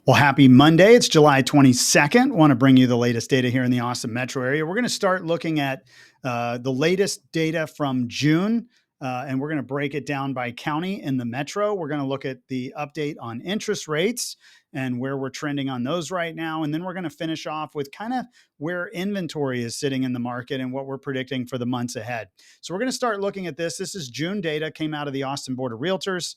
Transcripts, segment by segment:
Well, happy Monday. It's July 22nd. Want to bring you the latest data here in the Austin metro area. We're going to start looking at the latest data from June, and we're going to break it down by county in the metro. We're going to look at the update on interest rates and where we're trending on those right now. And then we're going to finish off with kind of where inventory is sitting in the market and what we're predicting for the months ahead. So we're going to start looking at this. This is June data, came out of the Austin Board of Realtors.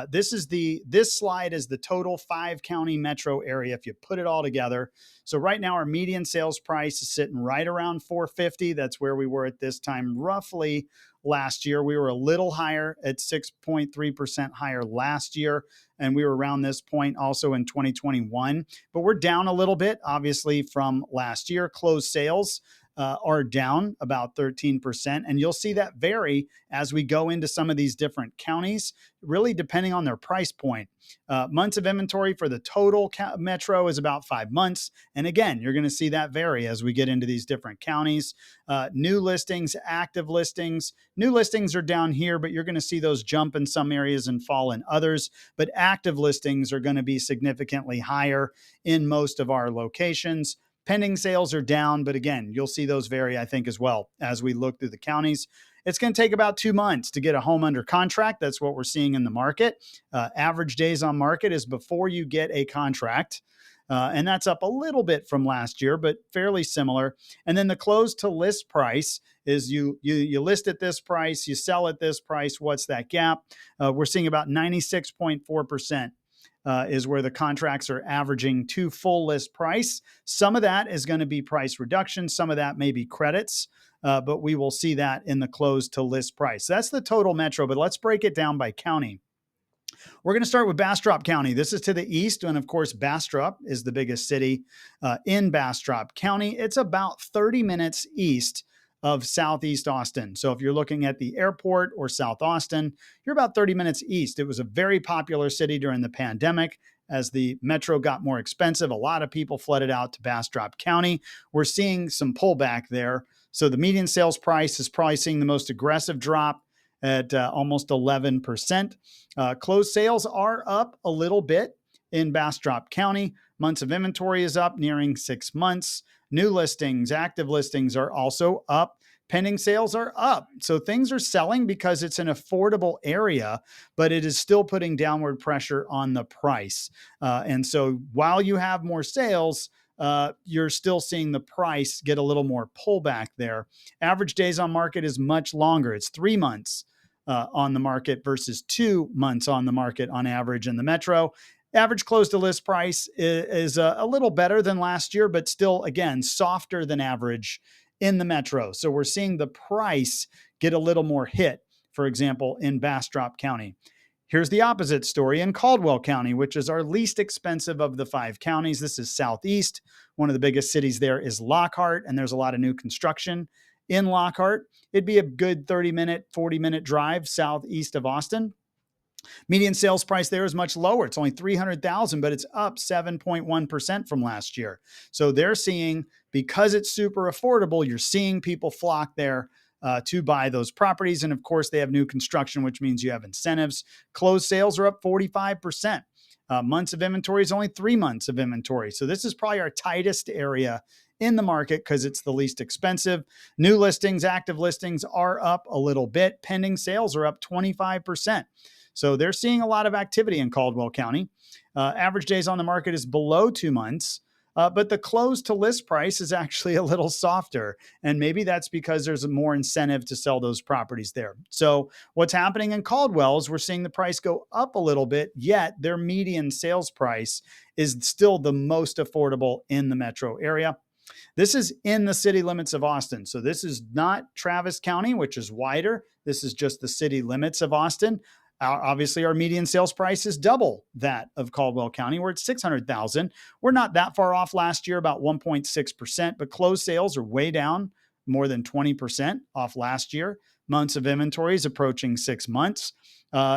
This slide is the total 5-county metro area if you put it all together. So right now our median sales price is sitting right around 450. That's where we were at this time roughly last year. We were a little higher at 6.3% higher last year, and we were around this point also in 2021. But we're down a little bit, obviously, from last year. Closed sales are down about 13%. And you'll see that vary as we go into some of these different counties, really depending on their price point. Months of inventory for the total metro is about 5 months. And again, you're going to see that vary as we get into these different counties. New listings, active listings. New listings are down here, but you're going to see those jump in some areas and fall in others. But active listings are going to be significantly higher in most of our locations. Pending sales are down, but again, you'll see those vary, I think, as well as we look through the counties. It's going to take about 2 months to get a home under contract. That's what we're seeing in the market. Average days on market is before you get a contract. And that's up a little bit from last year, but fairly similar. And then the close to list price is you list at this price, you sell at this price. What's that gap? We're seeing about 96.4%. Is where the contracts are averaging to full list price. Some of that is going to be price reduction. Some of that may be credits, but we will see that in the close to list price. So that's the total metro, but let's break it down by county. We're going to start with Bastrop County. This is to the east, and of course, Bastrop is the biggest city in Bastrop County. It's about 30 minutes east of Southeast Austin. So if you're looking at the airport or South Austin, you're about 30 minutes east. It was a very popular city during the pandemic. As the metro got more expensive, a lot of people flooded out to Bastrop County. We're seeing some pullback there. So the median sales price is probably seeing the most aggressive drop at almost 11%. Closed sales are up a little bit in Bastrop County. Months of inventory is up, nearing 6 months. New listings, active listings are also up. Pending sales are up. So things are selling because it's an affordable area, but it is still putting downward pressure on the price. And so while you have more sales, you're still seeing the price get a little more pullback there. Average days on market is much longer. It's 3 months on the market versus 2 months on the market on average in the metro. Average close to list price is a little better than last year, but still, again, softer than average in the metro. So we're seeing the price get a little more hit, for example, in Bastrop County. Here's the opposite story in Caldwell County, which is our least expensive of the 5 counties. This is Southeast. One of the biggest cities there is Lockhart, and there's a lot of new construction in Lockhart. It'd be a good 30-minute, 40-minute drive southeast of Austin. Median sales price there is much lower. It's only $300,000, but it's up 7.1% from last year. So they're seeing, because it's super affordable, you're seeing people flock there to buy those properties. And of course, they have new construction, which means you have incentives. Closed sales are up 45%. Months of inventory is only 3 months of inventory. So this is probably our tightest area in the market because it's the least expensive. New listings, active listings are up a little bit. Pending sales are up 25%. So they're seeing a lot of activity in Caldwell County. Average days on the market is below 2 months, but the close to list price is actually a little softer. And maybe that's because there's more incentive to sell those properties there. So what's happening in Caldwell is we're seeing the price go up a little bit, yet their median sales price is still the most affordable in the metro area. This is in the city limits of Austin. So this is not Travis County, which is wider. This is just the city limits of Austin. Obviously, our median sales price is double that of Caldwell County. We're at $600,000. We're not that far off last year, about 1.6%, but closed sales are way down, more than 20% off last year. Months of inventory is approaching 6 months.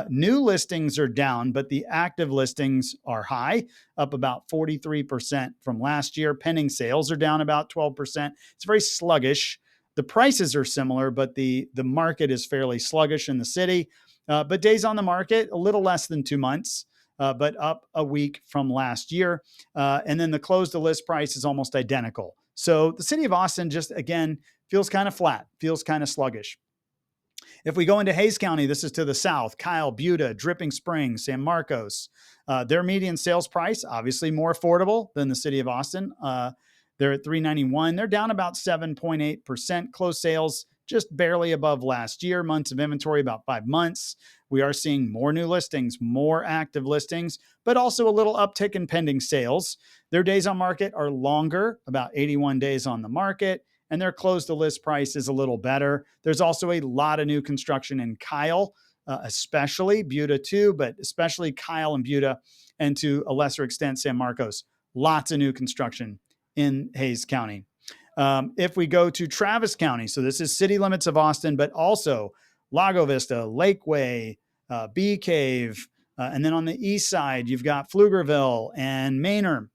New listings are down, but the active listings are high, up about 43% from last year. Pending sales are down about 12%. It's very sluggish. The prices are similar, but the market is fairly sluggish in the city. But days on the market, a little less than 2 months. but up a week from last year. And then the close to list price is almost identical. So the city of Austin just, again, feels kind of flat, feels kind of sluggish. If we go into Hays County, this is to the south, Kyle, Buda, Dripping Springs, San Marcos. Their median sales price, obviously more affordable than the city of Austin. They're at $391. They're down about 7.8%. Closed sales just barely above last year. Months of inventory, about 5 months. We are seeing more new listings, more active listings, but also a little uptick in pending sales. Their days on market are longer, about 81 days on the market, and their close to list price is a little better. There's also a lot of new construction in Kyle, especially Buda too, but especially Kyle and Buda, and to a lesser extent, San Marcos. Lots of new construction in Hays County. If we go to Travis County, so this is city limits of Austin, but also Lago Vista, Lakeway, Bee Cave, and then on the east side, you've got Pflugerville and Manor.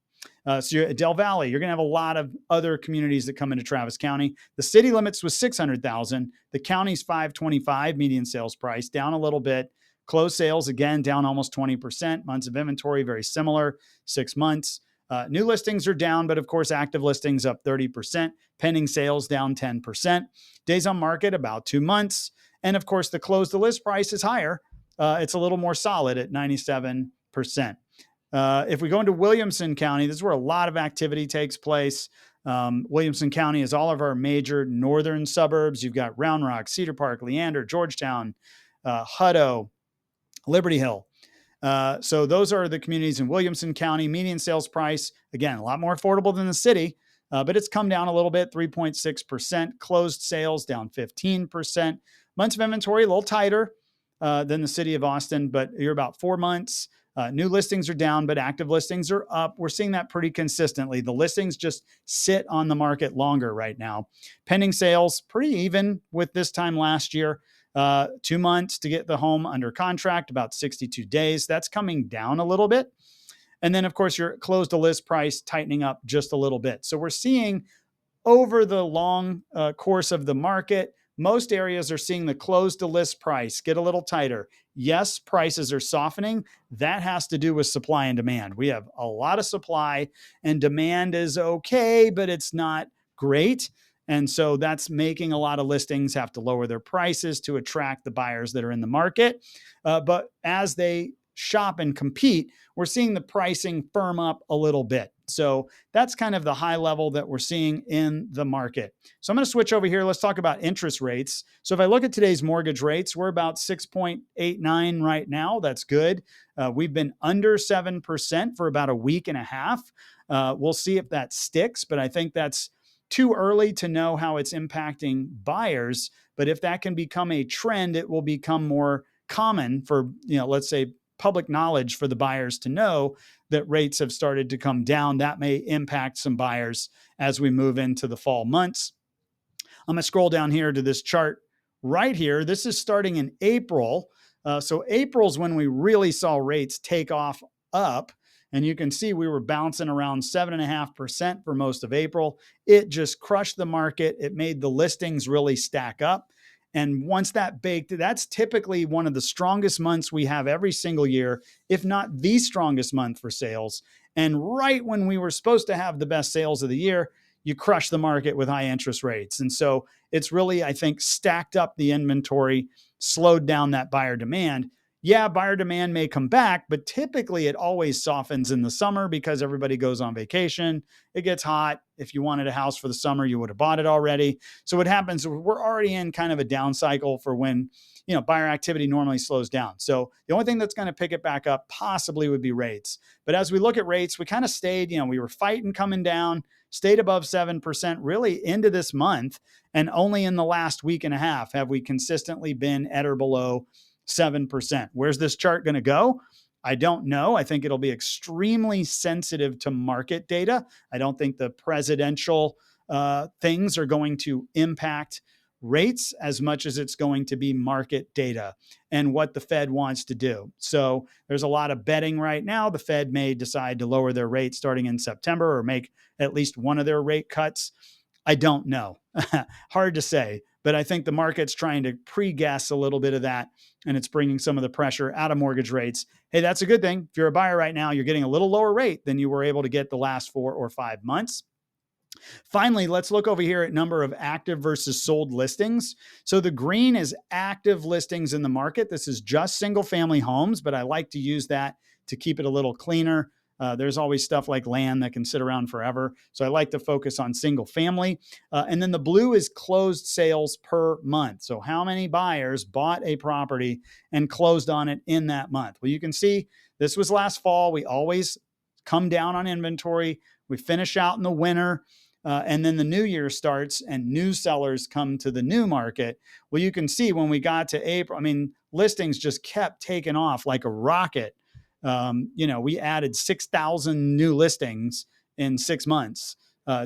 So you're at Del Valley, you're going to have a lot of other communities that come into Travis County. The city limits was 600,000. The county's 525 median sales price, down a little bit. Closed sales, again, down almost 20%. Months of inventory, very similar, 6 months. New listings are down, but of course, active listings up 30%. Pending sales down 10%. Days on market, about 2 months. And of course, the close to list price is higher. It's a little more solid at 97%. If we go into Williamson County, this is where a lot of activity takes place. Williamson County is all of our major northern suburbs. You've got Round Rock, Cedar Park, Leander, Georgetown, Hutto, Liberty Hill. So those are the communities in Williamson County. Median sales price, again, a lot more affordable than the city, but it's come down a little bit, 3.6%. Closed sales down 15%. Months of inventory, a little tighter than the city of Austin, but you're about 4 months. New listings are down, but active listings are up. We're seeing that pretty consistently. The listings just sit on the market longer right now. Pending sales, pretty even with this time last year. 2 months to get the home under contract, about 62 days. That's coming down a little bit. And then, of course, your close to list price tightening up just a little bit. So we're seeing over the long course of the market, most areas are seeing the close to list price get a little tighter. Yes, prices are softening. That has to do with supply and demand. We have a lot of supply and demand is okay, but it's not great. And so that's making a lot of listings have to lower their prices to attract the buyers that are in the market. But as they shop and compete, we're seeing the pricing firm up a little bit. So that's kind of the high level that we're seeing in the market. So I'm going to switch over here. Let's talk about interest rates. So if I look at today's mortgage rates, we're about 6.89 right now. That's good. We've been under 7% for about a week and a half. We'll see if that sticks, but I think that's too early to know how it's impacting buyers. But if that can become a trend, it will become more common for, let's say, public knowledge for the buyers to know that rates have started to come down. That may impact some buyers as we move into the fall months. I'm going to scroll down here to this chart right here. This is starting in April. So April's when we really saw rates take off up. And you can see we were bouncing around 7.5% for most of April. It just crushed the market. It made the listings really stack up. And once that baked, that's typically one of the strongest months we have every single year, if not the strongest month for sales. And right when we were supposed to have the best sales of the year, you crush the market with high interest rates. And so it's really, I think, stacked up the inventory, slowed down that buyer demand. Yeah, buyer demand may come back, but typically it always softens in the summer because everybody goes on vacation. It gets hot. If you wanted a house for the summer, you would have bought it already. So what happens, we're already in kind of a down cycle for when, buyer activity normally slows down. So the only thing that's going to pick it back up possibly would be rates. But as we look at rates, we kind of stayed, we were fighting coming down, stayed above 7% really into this month. And only in the last week and a half have we consistently been at or below 7%. Where's this chart going to go? I don't know. I think it'll be extremely sensitive to market data. I don't think the presidential things are going to impact rates as much as it's going to be market data and what the Fed wants to do. So there's a lot of betting right now. The Fed may decide to lower their rate starting in September or make at least one of their rate cuts. I don't know. Hard to say. but I think the market's trying to pre-guess a little bit of that, and it's bringing some of the pressure out of mortgage rates. Hey, that's a good thing. If you're a buyer right now, you're getting a little lower rate than you were able to get the last 4 or 5 months. Finally, let's look over here at number of active versus sold listings. So the green is active listings in the market. This is just single family homes, but I like to use that to keep it a little cleaner. There's always stuff like land that can sit around forever. So I like to focus on single family. And then the blue is closed sales per month. So how many buyers bought a property and closed on it in that month? Well, you can see this was last fall. We always come down on inventory. We finish out in the winter. And then the new year starts and new sellers come to the new market. Well, you can see when we got to April, I mean, listings just kept taking off like a rocket. We added 6,000 new listings in 6 months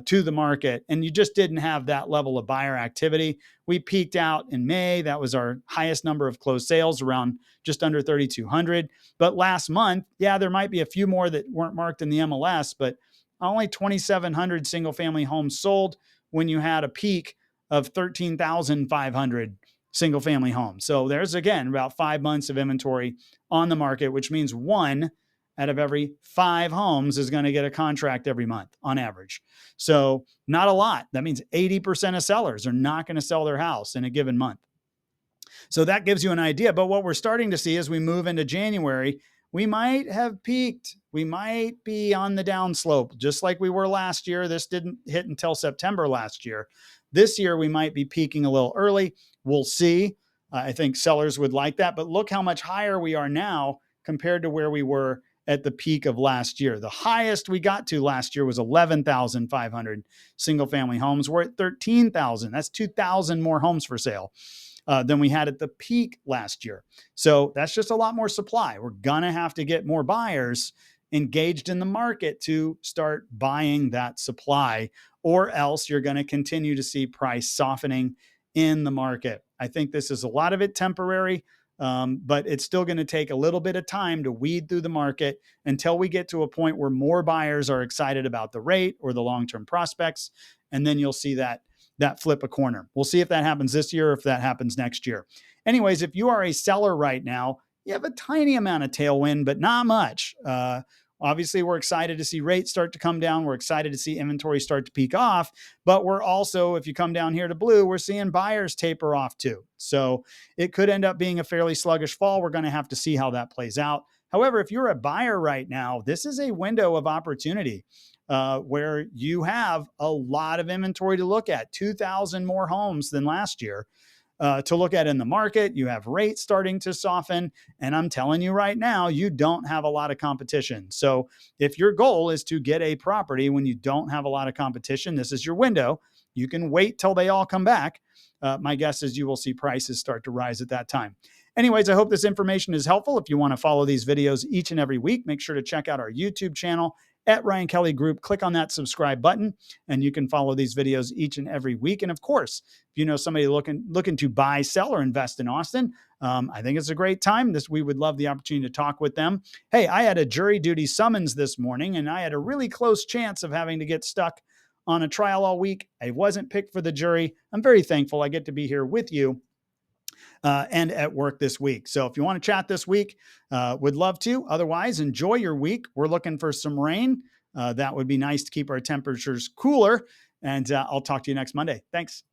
to the market, and you just didn't have that level of buyer activity. We peaked out in May. That was our highest number of closed sales, around just under 3,200. But last month, yeah, there might be a few more that weren't marked in the MLS, but only 2,700 single family homes sold when you had a peak of 13,500 single family homes. So there's, again, about 5 months of inventory on the market, which means 1 out of every 5 homes is going to get a contract every month on average. So not a lot. That means 80% of sellers are not going to sell their house in a given month. So that gives you an idea. But what we're starting to see as we move into January, we might have peaked. We might be on the downslope, just like we were last year. This didn't hit until September last year. This year, we might be peaking a little early. We'll see. I think sellers would like that. But look how much higher we are now compared to where we were at the peak of last year. The highest we got to last year was 11,500 single family homes. We're at 13,000. That's 2,000 more homes for sale than we had at the peak last year. So that's just a lot more supply. We're going to have to get more buyers engaged in the market to start buying that supply, or else you're going to continue to see price softening in the market. I think this is a lot of it temporary, but it's still going to take a little bit of time to weed through the market until we get to a point where more buyers are excited about the rate or the long-term prospects. And then you'll see that flip a corner. We'll see if that happens this year or if that happens next year. Anyways, if you are a seller right now, you have a tiny amount of tailwind, but not much. Obviously, we're excited to see rates start to come down. We're excited to see inventory start to peak off. But we're also, if you come down here to blue, we're seeing buyers taper off too. So it could end up being a fairly sluggish fall. We're going to have to see how that plays out. However, if you're a buyer right now, this is a window of opportunity where you have a lot of inventory to look at, 2,000 more homes than last year to look at in the market. You have rates starting to soften. And I'm telling you right now, you don't have a lot of competition. So if your goal is to get a property when you don't have a lot of competition, this is your window. You can wait till they all come back. My guess is you will see prices start to rise at that time. Anyways, I hope this information is helpful. If you want to follow these videos each and every week, make sure to check out our YouTube channel at Ryan Kelly Group. Click on that subscribe button, and you can follow these videos each and every week. And of course, if you know somebody looking to buy, sell, or invest in Austin, I think it's a great time. We would love the opportunity to talk with them. Hey, I had a jury duty summons this morning, and I had a really close chance of having to get stuck on a trial all week. I wasn't picked for the jury. I'm very thankful I get to be here with you and at work this week. So if you want to chat this week, would love to. Otherwise, enjoy your week. We're looking for some rain. That would be nice to keep our temperatures cooler. And I'll talk to you next Monday. Thanks.